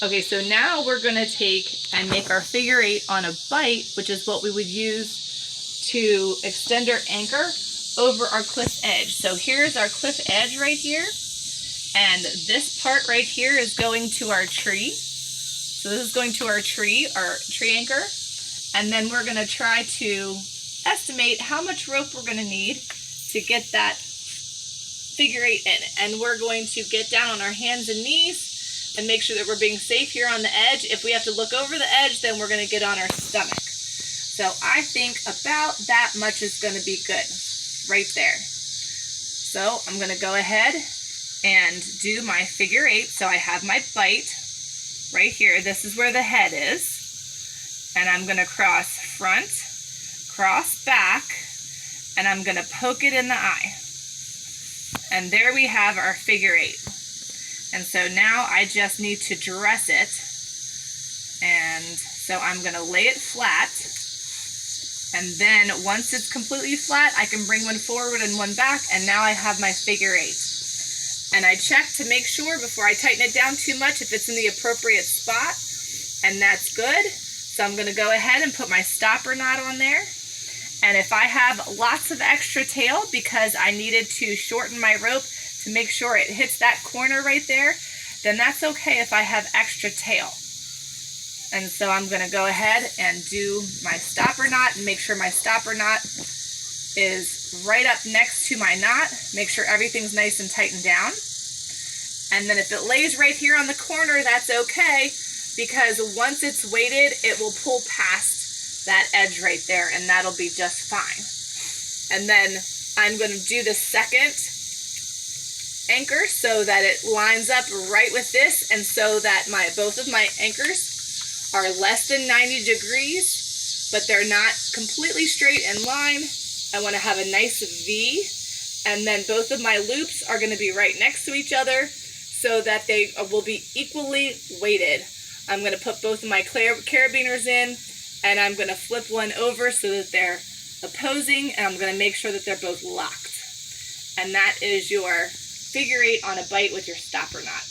Okay, so now we're gonna take and make our figure 8 on a bight, which is what we would use to extend our anchor over our cliff edge. So here's our cliff edge right here, and this part right here is going to our tree. So this is going to our tree anchor, and then we're gonna try to estimate how much rope we're gonna need to get that figure 8 in. And we're going to get down on our hands and knees and make sure that we're being safe here on the edge. If we have to look over the edge, then we're gonna get on our stomach. So I think about that much is gonna be good, right there. So I'm gonna go ahead and do my figure 8. So I have my bight right here. This is where the head is. And I'm gonna cross front, cross back, and I'm gonna poke it in the eye. And there we have our figure 8. And so now I just need to dress it. And so I'm gonna lay it flat. And then once it's completely flat, I can bring one forward and one back, and now I have my figure 8. And I check to make sure before I tighten it down too much if it's in the appropriate spot, and that's good. So I'm gonna go ahead and put my stopper knot on there. And if I have lots of extra tail because I needed to shorten my rope to make sure it hits that corner right there, then that's okay if I have extra tail. And so I'm gonna go ahead and do my stopper knot and make sure my stopper knot is right up next to my knot. Make sure everything's nice and tightened down. And then if it lays right here on the corner, that's okay, because once it's weighted, it will pull past that edge right there, and that'll be just fine. And then I'm gonna do the second anchor so that it lines up right with this, and so that both of my anchors are less than 90 degrees, but they're not completely straight in line. I want to have a nice V, and then both of my loops are going to be right next to each other so that they will be equally weighted. I'm going to put both of my carabiners in, and I'm going to flip one over so that they're opposing, and I'm going to make sure that they're both locked. And that is your figure 8 on a bight with your stopper knot.